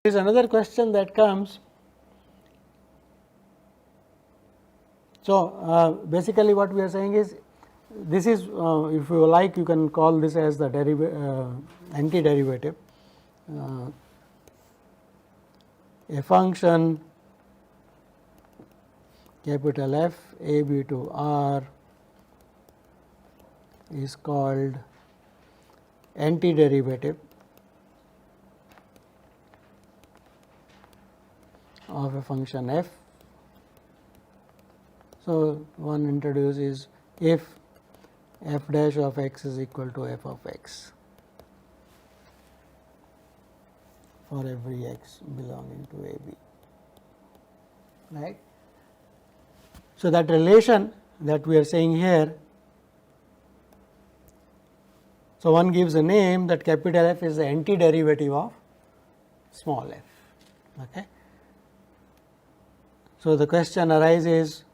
There is another question that comes. So, basically what we are saying is, this is if you like, you can call this as the antiderivative. A function capital F a b to r is called antiderivative of a function f. So, one introduces if f dash of x is equal to f of x for every x belonging to a b, right. So, that relation that we are saying here, so one gives a name that capital F is the antiderivative of small f. Okay. So, the question arises,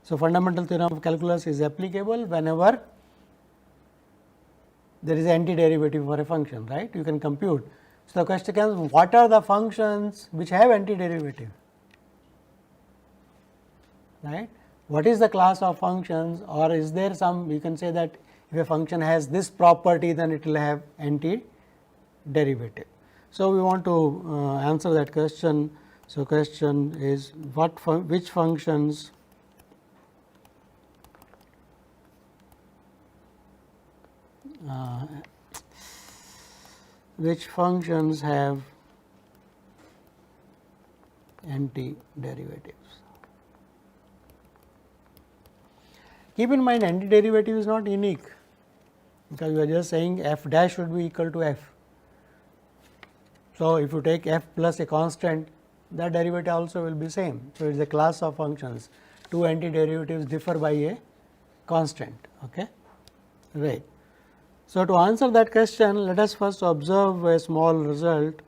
so fundamental theorem of calculus is applicable whenever there is antiderivative for a function, right, you can compute. So, the question comes, what are the functions which have antiderivative, right, what is the class of functions, or is there some, you can say that if a function has this property, then it will have antiderivative. So, we want to answer that question. So, question is which functions have antiderivatives. Keep in mind, antiderivative is not unique, because we are just saying f dash should be equal to f. So, if you take f plus a constant, that derivative also will be same. So, it is a class of functions, two antiderivatives differ by a constant. Okay. Right. So, to answer that question, let us first observe a small result.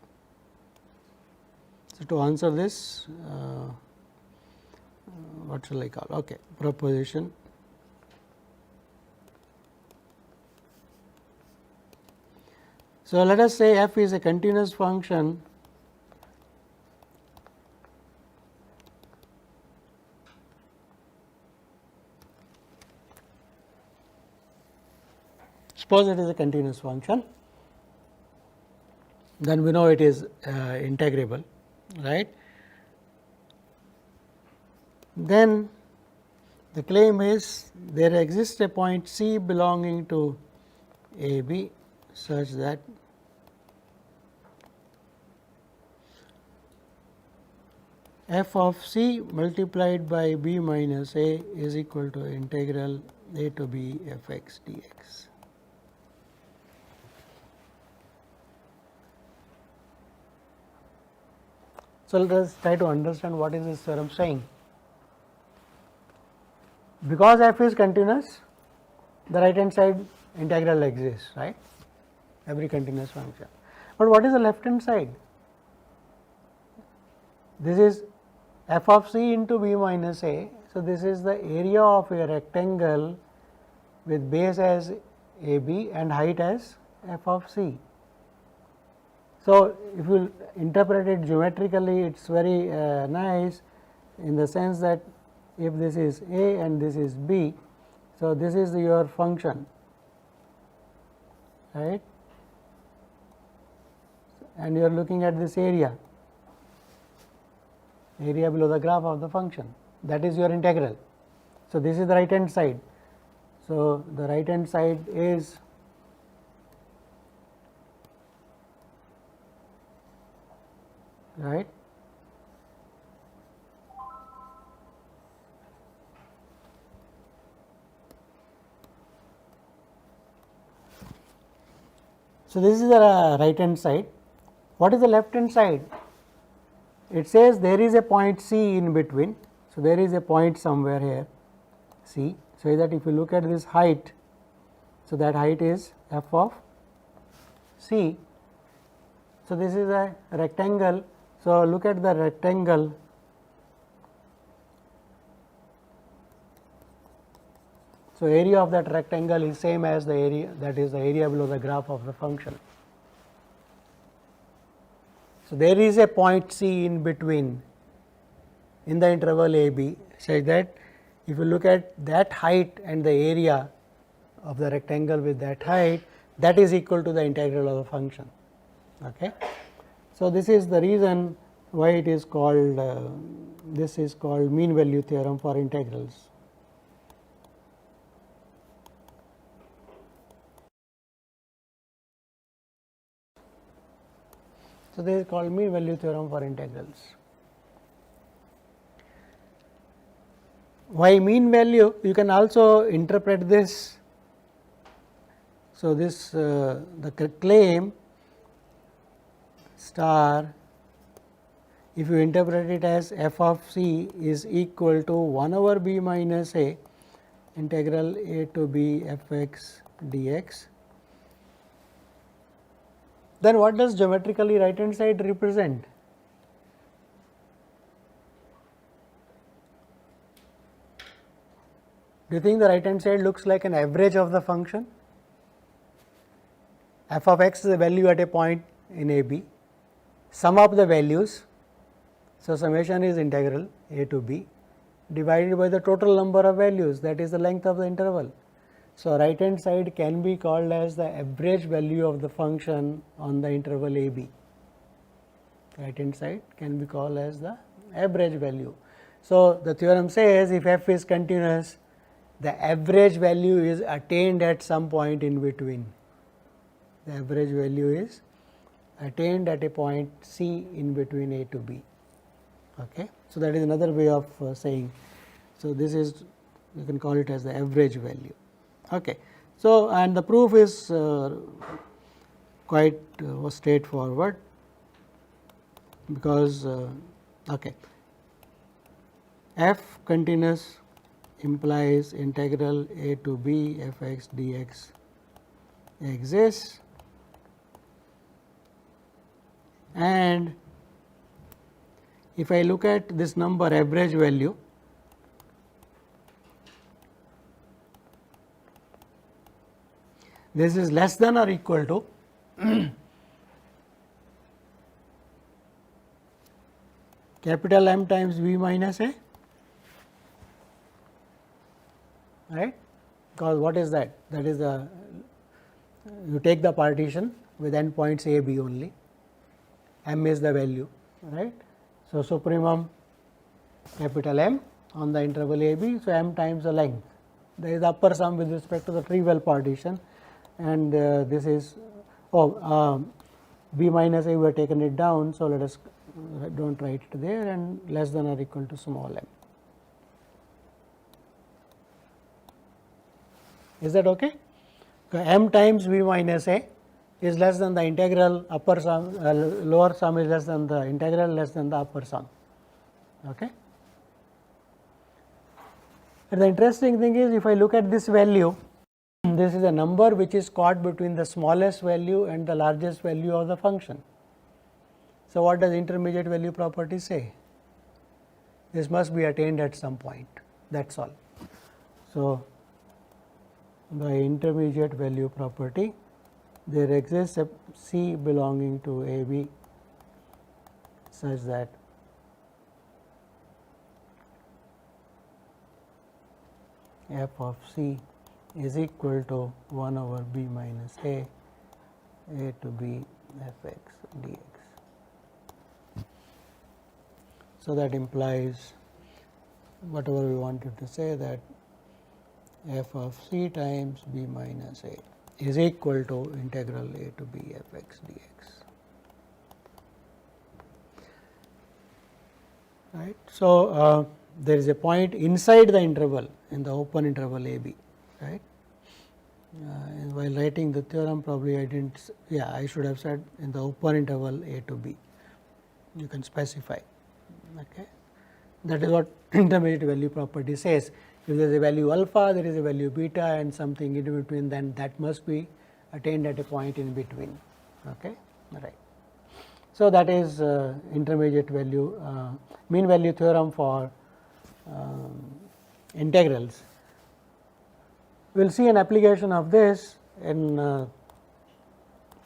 So, to answer this, what shall I call? Okay, proposition. So, let us say f is a continuous function suppose it is a continuous function, then we know it is integrable, right. Then the claim is there exists a point C belonging to a b such that f of c multiplied by b minus a is equal to integral a to b f x dx. So, let us try to understand what is this theorem saying. Because f is continuous, the right hand side integral exists, right, every continuous function. But what is the left hand side? This is f of c into b minus a. So, this is the area of a rectangle with base as a b and height as f of c. So, if you interpret it geometrically, it is very nice in the sense that if this is a and this is b, so this is your function, right, and you are looking at this area below the graph of the function, that is your integral. So, this is the right hand side. So, the right hand side is right. So, this is the right hand side. What is the left hand side? It says there is a point C in between. So, there is a point somewhere here C. So, that if you look at this height, so that height is f of C. So, this is a rectangle. So, look at the rectangle. So, area of that rectangle is same as the area, that is the area below the graph of the function. So, there is a point C in between in the interval a b, such that if you look at that height and the area of the rectangle with that height, that is equal to the integral of the function. Okay. So, this is the reason why it is called this is called mean value theorem for integrals. So, this is called mean value theorem for integrals. Why mean value? You can also interpret this. So, this the claim star, if you interpret it as f of c is equal to 1 over b minus a integral a to b f x dx, then what does geometrically right hand side represent? Do you think the right hand side looks like an average of the function? F of x is a value at a point in a b, sum up the values. So, summation is integral a to b divided by the total number of values, that is the length of the interval. So, right hand side can be called as the average value of the function on the interval a b. Right hand side can be called as the average value. So, the theorem says if f is continuous, the average value is attained at some point in between. The average value is attained at a point C in between A to B. Okay. So, that is another way of saying. So, this is, you can call it as the average value. Okay. So, and the proof is quite straightforward, because okay, f continuous implies integral a to b f x dx exists, and if I look at this number average value, this is less than or equal to capital M times V minus A, right, because what is that? That is the, you take the partition with endpoints A B only, M is the value, right. So, supremum capital M on the interval a b. So, M times the length, there is the upper sum with respect to the trivial partition, and this is b minus a, we have taken it down. So, let us do not write it there, and less than or equal to small m. Is that okay? M times v minus a is less than the integral, upper sum lower sum is less than the integral, less than the upper sum. Okay. And the interesting thing is, if I look at this value, this is a number which is caught between the smallest value and the largest value of the function. So, what does intermediate value property say? This must be attained at some point, that is all. So, the intermediate value property, there exists a C belonging to a b such that f of c is equal to 1 over b minus a to b f x dx. So, that implies whatever we wanted to say, that f of c times b minus a is equal to integral a to b f x dx. Right. So, there is a point inside the interval, in the open interval a b, right. While writing the theorem, probably I did not, I should have said in the open interval a to b, you can specify. Okay. That is what intermediate value property says. If there is a value alpha, there is a value beta, and something in between, then that must be attained at a point in between. Okay. Right. So, that is intermediate value mean value theorem for integrals. We will see an application of this in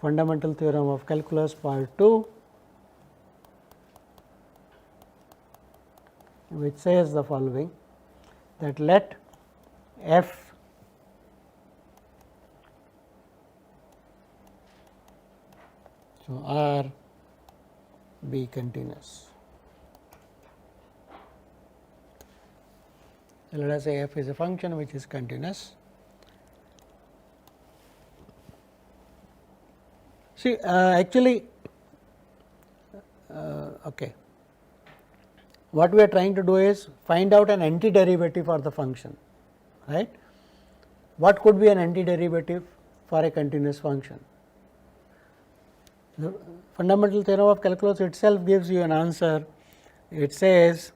fundamental theorem of calculus part 2, which says the following, that let f so R be continuous. Let us say f is a function which is continuous. See, actually, okay. What we are trying to do is find out an antiderivative for the function, right. What could be an antiderivative for a continuous function? The fundamental theorem of calculus itself gives you an answer. It says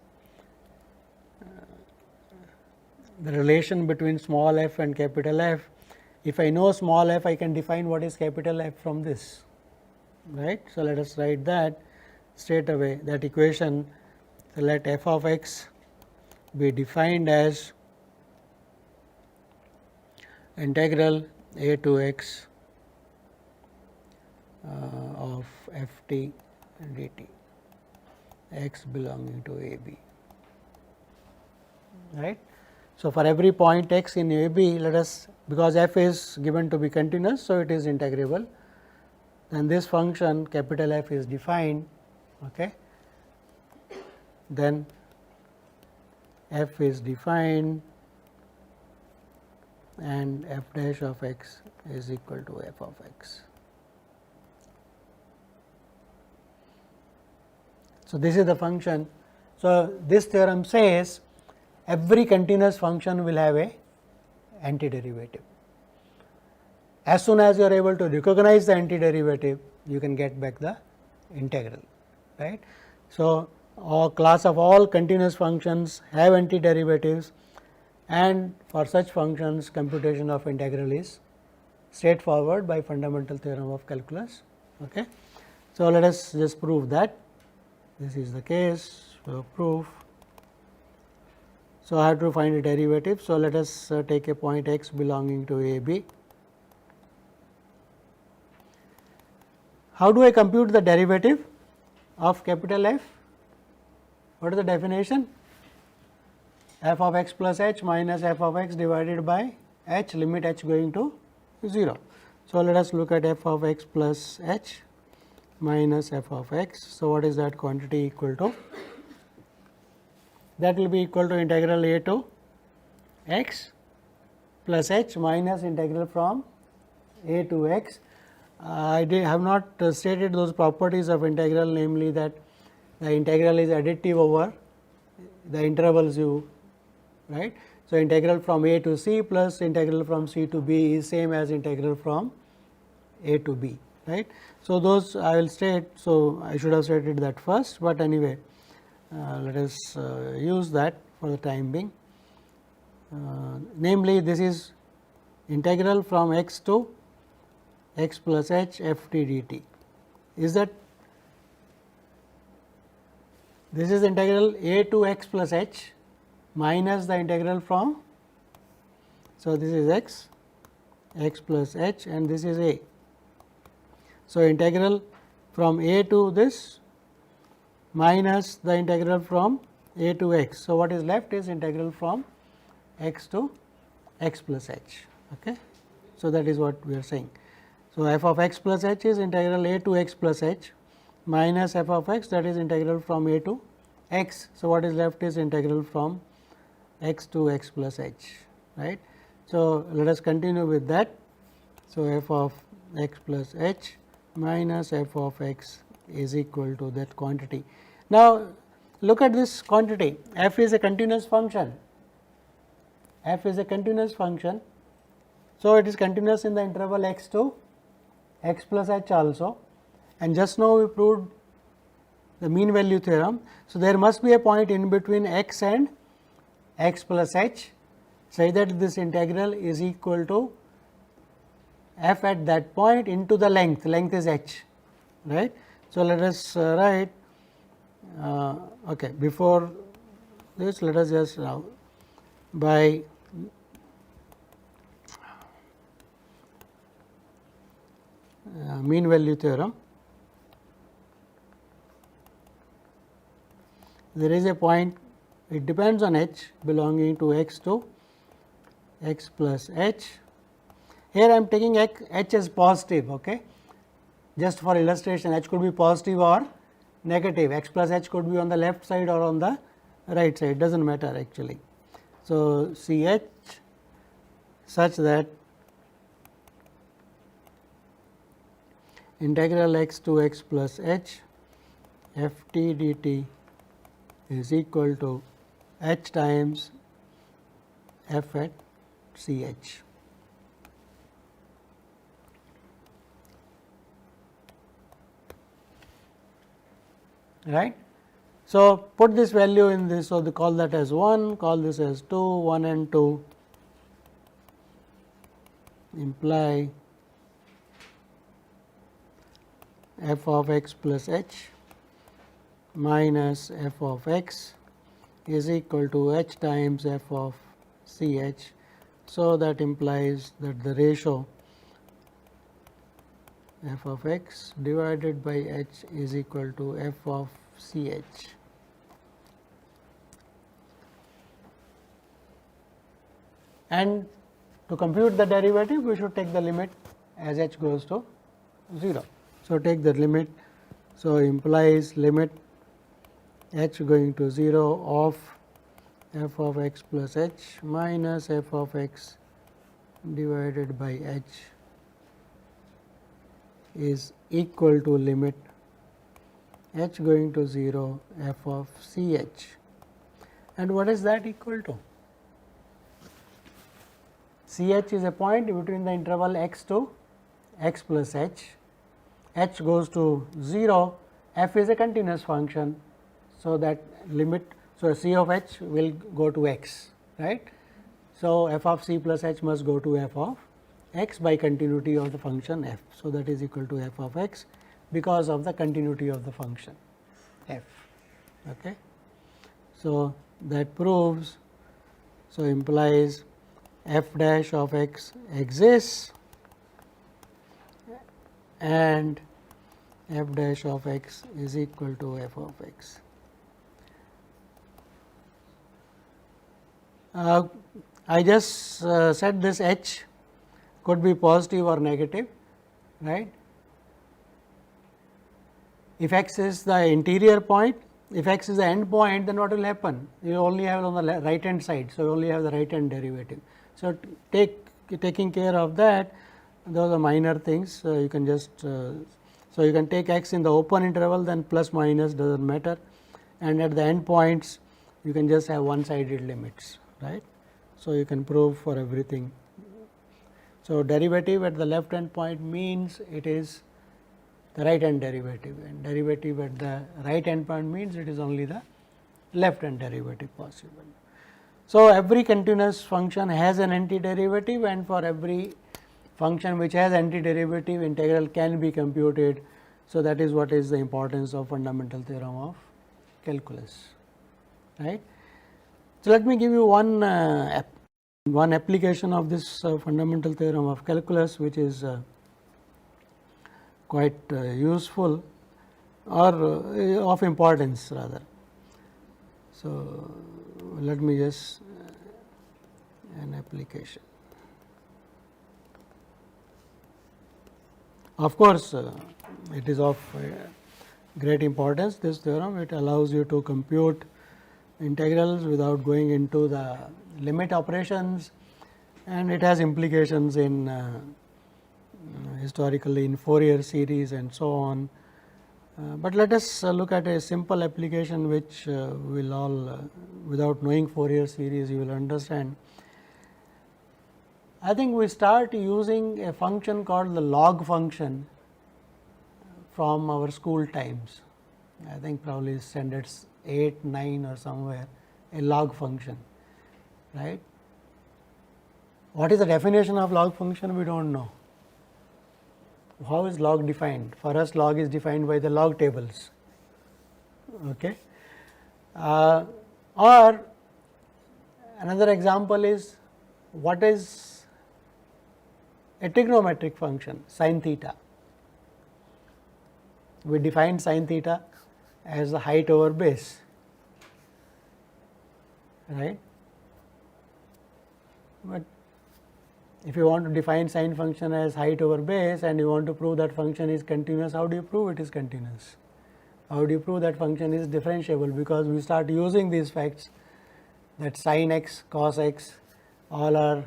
the relation between small f and capital F. If I know small f, I can define what is capital F from this, right. So, let us write that straight away, that equation. So, let f of x be defined as integral a to x of f t dt, x belonging to a b, right. So, for every point x in a b, let us, because f is given to be continuous, so it is integrable, then this function capital F is defined, okay. Then f is defined and f dash of x is equal to f of x. So, this is the function. So, this theorem says every continuous function will have a antiderivative. As soon as you are able to recognize the antiderivative, you can get back the integral, right. So, a class of all continuous functions have antiderivatives, and for such functions computation of integral is straightforward by fundamental theorem of calculus. Okay. So, let us just prove that this is the case. So, proof. So, I have to find a derivative. So, let us take a point x belonging to a b. How do I compute the derivative of capital F? What is the definition? F of x plus h minus f of x divided by h, limit h going to 0. So, let us look at f of x plus h minus f of x. So, what is that quantity equal to? That will be equal to integral a to x plus h minus integral from a to x. I have not stated those properties of integral, namely that the integral is additive over the intervals u, right. So, integral from a to c plus integral from c to b is same as integral from a to b, right. So, those I will state. So, I should have stated that first, but anyway let us use that for the time being. Namely, this is integral from x to x plus h f t dt. Is that this is integral a to x plus h minus the integral from. So, this is x, x plus h, and this is a. So, integral from a to this minus the integral from a to x. So, what is left is integral from x to x plus h. Okay. So, that is what we are saying. So, f of x plus h is integral a to x plus h minus f of x, that is integral from a to x. So, what is left is integral from x to x plus h, right. So, let us continue with that. So, f of x plus h minus f of x is equal to that quantity. Now, look at this quantity. F is a continuous function. F is a continuous function. So, it is continuous in the interval x to x plus h also, and just now we proved the mean value theorem. So, there must be a point in between x and x plus h, such that this integral is equal to f at that point into the length is h, right. So, let us write okay, before this let us just by mean value theorem, there is a point it depends on h belonging to x to x plus h. Here I am taking h as positive, okay. Just for illustration, h could be positive or negative, x plus h could be on the left side or on the right side, does not matter actually. So, C h such that integral x to x plus h f t dt is equal to h times f at C h. Right. So, put this value in this. So, they call that as 1, call this as 2, 1 and 2 imply f of x plus h minus f of x is equal to h times f of C h. So, that implies that the ratio f of x divided by h is equal to f of C h. And to compute the derivative, we should take the limit as h goes to 0. So, take the limit. So, implies limit h going to 0 of f of x plus h minus f of x divided by h is equal to limit h going to 0 f of C h. And what is that equal to? C h is a point between the interval x to x plus h, h goes to 0, f is a continuous function. So, that limit, so C of h will go to x, right. So, f of C plus h must go to f of x by continuity of the function f. So, that is equal to f of x because of the continuity of the function f. Okay. So, that proves, so implies f dash of x exists and f dash of x is equal to f of x. I just said this h could be positive or negative, right. If x is the interior point, if x is the end point, then what will happen? You only have on the right hand side. So, you only have the right hand derivative. So, taking care of that, those are minor things. You can just so you can take x in the open interval, then plus minus does not matter, and at the end points you can just have one sided limits, right. So, you can prove for everything. So, derivative at the left hand point means it is the right hand derivative, and derivative at the right hand point means it is only the left hand derivative possible. So, every continuous function has an antiderivative, and for every function which has antiderivative, integral can be computed. So, that is what is the importance of fundamental theorem of calculus, right. So, let me give you one application of this fundamental theorem of calculus, which is quite useful or of importance rather. So, let me just an application. Of course, it is of great importance, this theorem. It allows you to compute integrals without going into the limit operations, and it has implications in historically in Fourier series and so on. But let us look at a simple application which will all without knowing Fourier series you will understand. I think we start using a function called the log function from our school times. I think probably standards 8, 9 or somewhere, a log function, right. What is the definition of log function? We do not know. How is log defined? For us, log is defined by the log tables. Okay. Or another example is, what is a trigonometric function, sin theta? We define sin theta as the height over base. right. But if you want to define sine function as height over base and you want to prove that function is continuous, how do you prove it is continuous? How do you prove that function is differentiable? Because we start using these facts that sin x, cos x all are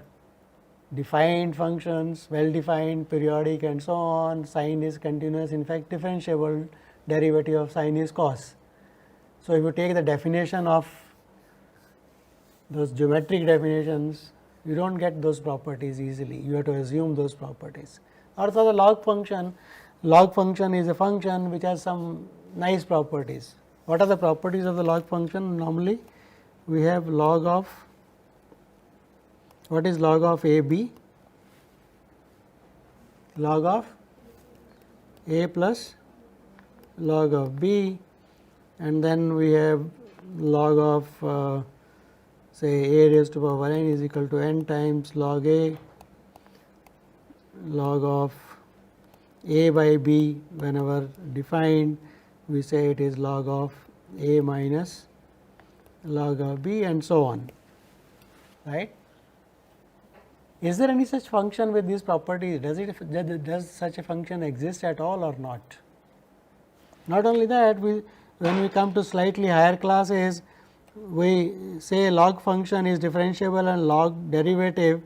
defined functions, well defined, periodic and so on. Sine is continuous, in fact differentiable, derivative of sine is cos. So, if you take the definition of those geometric definitions, you do not get those properties easily, you have to assume those properties. Or for the log function is a function which has some nice properties. What are the properties of the log function? Normally we have log of, what is log of AB? Log of A plus log of B, and then we have log of say a raised to power n is equal to n times log A, log of A by B whenever defined we say it is log of A minus log of B and so on, right. Is there any such function with these properties? Does such a function exist at all or not? Not only that, when we come to slightly higher classes, we say log function is differentiable and log derivative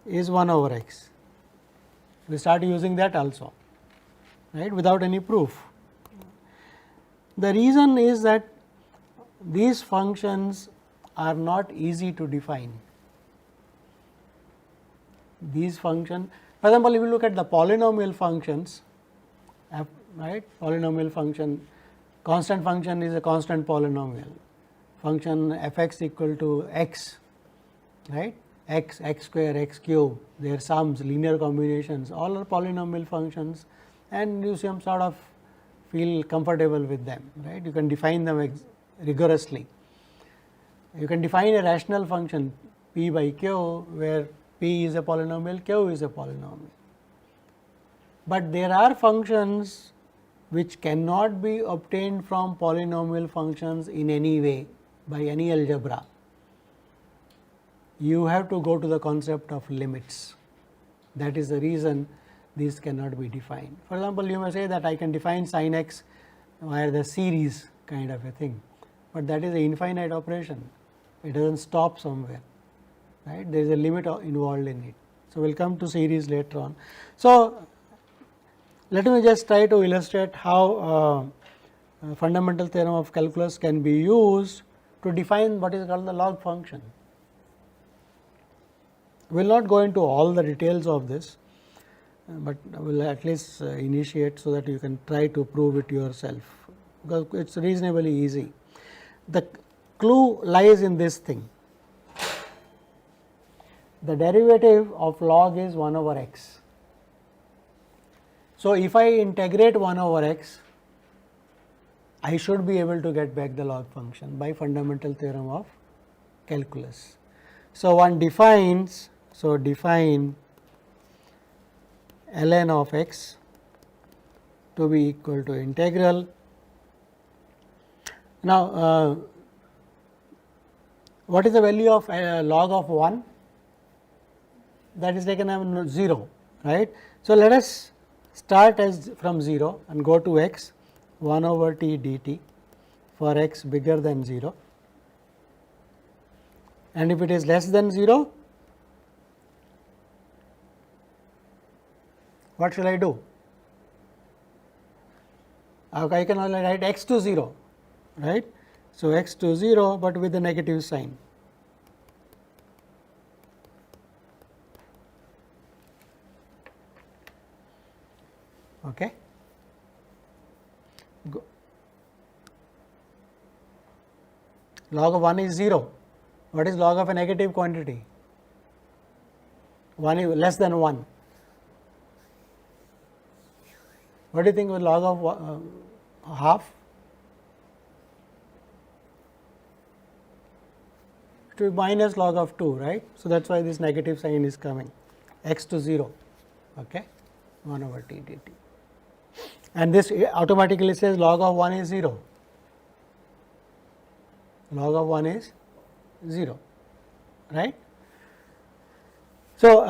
is 1 over x. We start using that also, right, without any proof. The reason is that these functions are not easy to define. These functions, for example, if you look at the polynomial functions, right, polynomial function, constant function is a constant polynomial, function f x equal to x, right, x, x square, x cube, their sums, linear combinations, all are polynomial functions and you sort of feel comfortable with them, right. You can define them rigorously. You can define a rational function p by q where p is a polynomial, q is a polynomial. But there are functions which cannot be obtained from polynomial functions in any way by any algebra. You have to go to the concept of limits. That is the reason these cannot be defined. For example, you may say that I can define sin x via the series kind of a thing, but that is an infinite operation. It does not stop somewhere, right. There is a limit involved in it. So, we will come to series later on. So, let me just try to illustrate how fundamental theorem of calculus can be used to define what is called the log function. We will not go into all the details of this, but I will at least initiate so that you can try to prove it yourself, because it is reasonably easy. The clue lies in this thing. The derivative of log is 1 over x. So, if I integrate 1 over x, I should be able to get back the log function by fundamental theorem of calculus. So, one defines, so define ln of x to be equal to integral. Now, what is the value of log of 1? That is taken as 0, right. So, let us start as from 0 and go to x 1 over t dt for x bigger than 0, and if it is less than 0, what shall I do? I can only write x to 0, right. So, x to 0, but with a negative sign. Okay. Go. Log of 1 is 0. What is log of a negative quantity? 1 is less than 1. What do you think with log of half? It will be minus log of 2, right. So, that is why this negative sign is coming, x to 0, okay, 1 over t dt. And this automatically says log of 1 is 0, log of 1 is 0, right. So,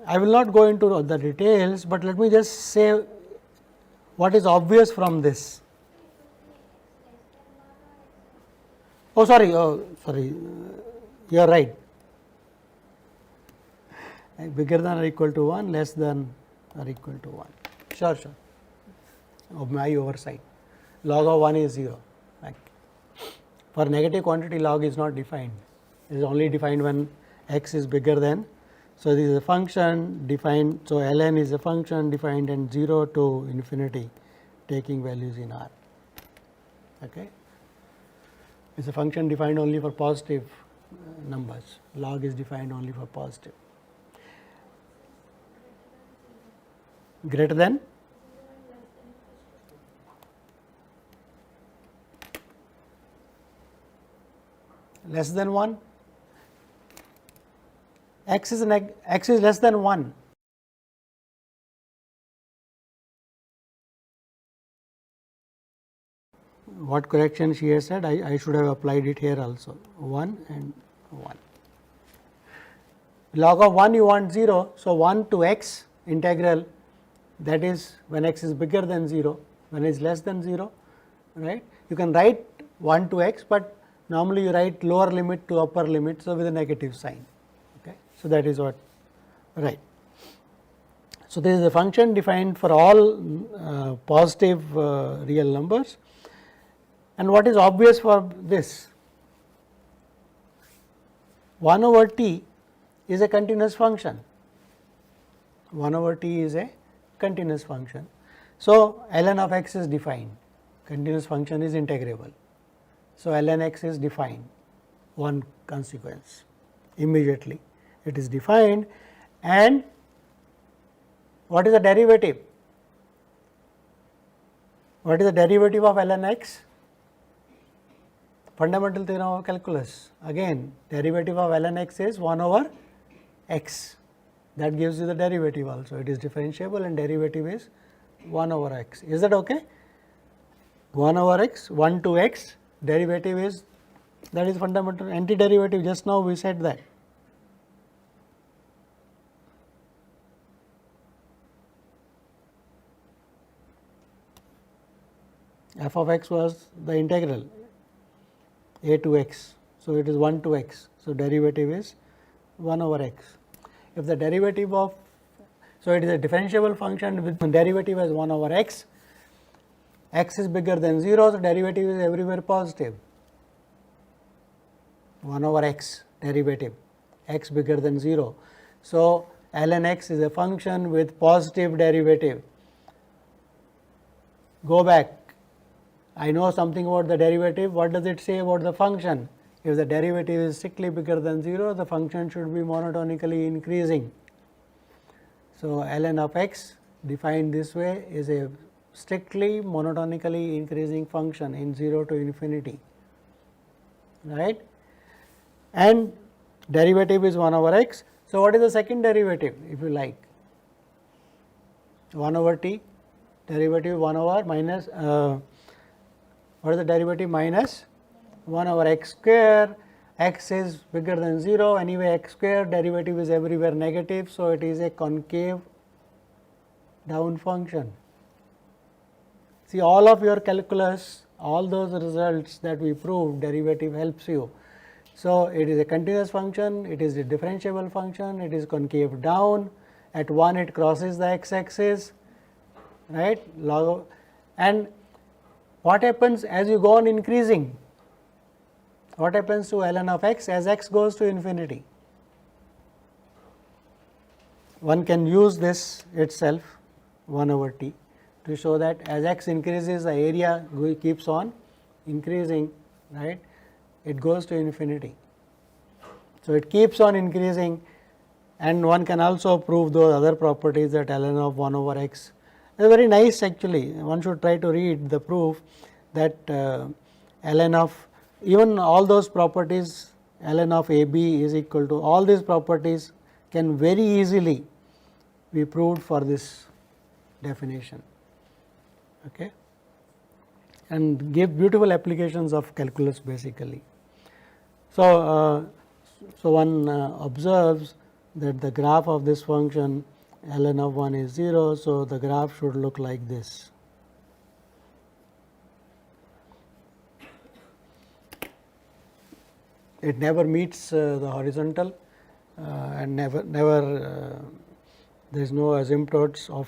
I will not go into the details, but let me just say what is obvious from this. Oh sorry, you are right, bigger than or equal to 1, less than or equal to 1, sure, of my oversight, log of 1 is 0. Right. For negative quantity, log is not defined, it is only defined when x is bigger than. So, this is a function defined, so ln is a function defined in 0 to infinity, taking values in R. Okay. It is a function defined only for positive numbers, log is defined only for positive. Greater than? Less than 1? X is less than 1. What correction she has said, I should have applied it here also, 1 and 1. Log of 1 you want 0, so 1 to x integral, that is when x is bigger than 0, when it is less than 0, right. You can write 1 to x, but normally you write lower limit to upper limit, so with a negative sign. Okay. So, that is what, right. So, this is a function defined for all positive real numbers. And what is obvious for this? 1 over t is a continuous function. 1 over t is a continuous function. So, ln of x is defined, continuous function is integrable. So, ln x is defined, one consequence, immediately it is defined. And what is the derivative? What is the derivative of ln x? Fundamental theorem of calculus, again derivative of ln x is 1 over x, that gives you the derivative also, it is differentiable and derivative is 1 over x. Is that okay? 1 over x, 1 to x, derivative is, that is fundamental, antiderivative, just now we said that. F of x was the integral a to x, so it is 1 to x, so derivative is 1 over x. If the derivative of, so it is a differentiable function with derivative as 1 over x, x is bigger than 0, so derivative is everywhere positive, 1 over x derivative, x bigger than 0. So, ln x is a function with positive derivative. Go back, I know something about the derivative, what does it say about the function? If the derivative is strictly bigger than 0, the function should be monotonically increasing. So, ln of x defined this way is a strictly monotonically increasing function in 0 to infinity, right, and derivative is 1 over x. So, what is the second derivative if you like? 1 over t, derivative 1 over minus, what is the derivative? Minus 1 over x square, x is bigger than 0, anyway x square, derivative is everywhere negative, so it is a concave down function. See, all of your calculus, all those results that we proved, derivative helps you. So, it is a continuous function, it is a differentiable function, it is concave down, at 1 it crosses the x axis, right, log, and what happens as you go on increasing? What happens to ln of x as x goes to infinity? One can use this itself, 1 over t, to show that as x increases, the area keeps on increasing, right, it goes to infinity. So, it keeps on increasing, and one can also prove those other properties, that ln of 1 over x. It is very nice actually, one should try to read the proof that ln of, even all those properties, ln of AB is equal to, all these properties can very easily be proved for this definition, okay, and give beautiful applications of calculus basically. So, so one observes that the graph of this function ln of 1 is 0. So, the graph should look like this. It never meets the horizontal and never there is no asymptotes of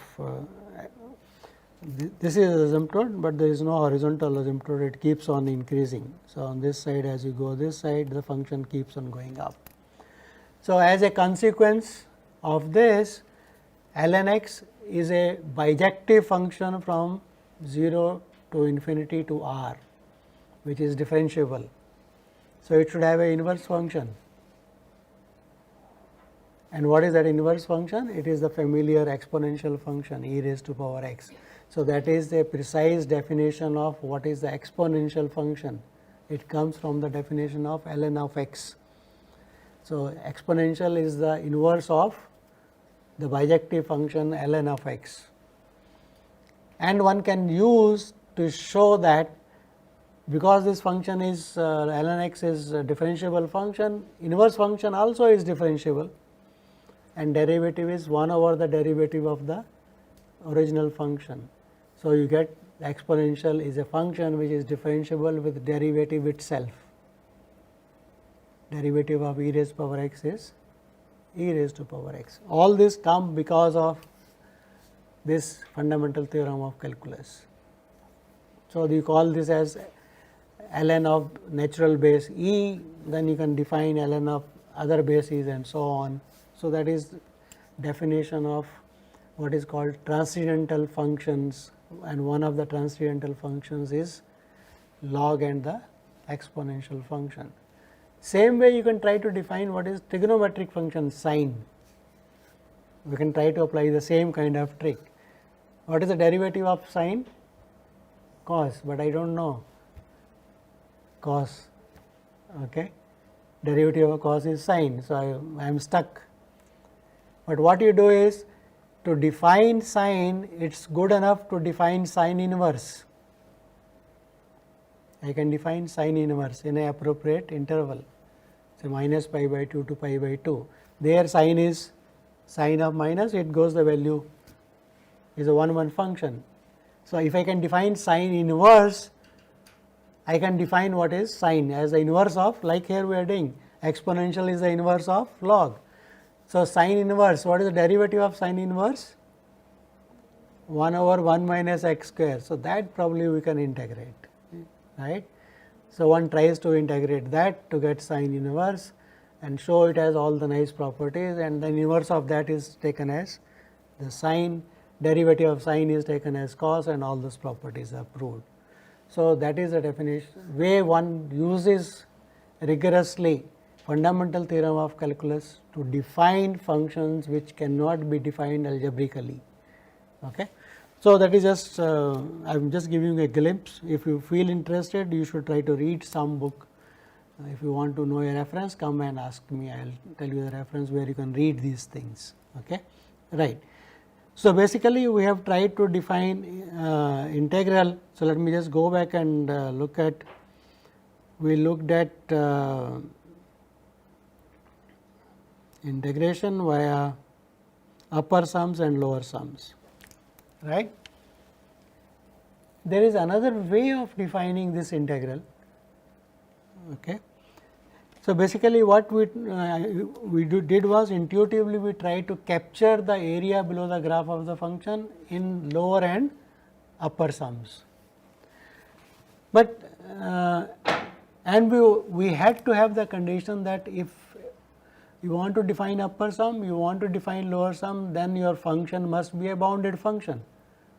this is asymptote, but there is no horizontal asymptote, it keeps on increasing. So, on this side as you go this side the function keeps on going up. So, as a consequence of this ln x is a bijective function from 0 to infinity to r, which is differentiable. So, it should have an inverse function. And what is that inverse function? It is the familiar exponential function e raised to power x. So, that is a precise definition of what is the exponential function. It comes from the definition of ln of x. So, exponential is the inverse of the bijective function ln of x. And one can use to show that because this function is ln x is a differentiable function, inverse function also is differentiable and derivative is 1 over the derivative of the original function. So, you get exponential is a function which is differentiable with derivative itself. Derivative of e raised to power x is e raised to power x. All this come because of this fundamental theorem of calculus. So, you call this as ln of natural base e, then you can define ln of other bases and so on. So, that is definition of what is called transcendental functions, and one of the transcendental functions is log and the exponential function. Same way you can try to define what is trigonometric function sine. We can try to apply the same kind of trick. What is the derivative of sine? Cos, but I do not know cos. Okay. Derivative of cos is sine. So, I am stuck. But what you do is to define sine, it is good enough to define sine inverse. I can define sine inverse in an appropriate interval, say minus pi by 2 to pi by 2. There sine is sine of minus, it goes the value is a 1 function. So, if I can define sine inverse, I can define what is sine as the inverse of, like here we are doing, exponential is the inverse of log. So, sine inverse, what is the derivative of sine inverse? 1 over 1 minus x square. So, that probably we can integrate, right. So, one tries to integrate that to get sine inverse and show it has all the nice properties, and the inverse of that is taken as the sine, derivative of sine is taken as cos, and all those properties are proved. So, that is the definition way one uses rigorously fundamental theorem of calculus to define functions which cannot be defined algebraically. Okay. So, that is just I am just giving you a glimpse. If you feel interested, you should try to read some book. If you want to know a reference, come and ask me, I will tell you the reference where you can read these things. Okay. Right. So, basically we have tried to define integral. So, let me just go back and look at, we looked at integration via upper sums and lower sums, right. There is another way of defining this integral. Okay. So, basically what we did was intuitively we tried to capture the area below the graph of the function in lower and upper sums. But and we had to have the condition that if you want to define upper sum, you want to define lower sum, then your function must be a bounded function.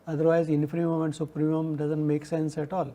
Otherwise, infimum and supremum does not make sense at all.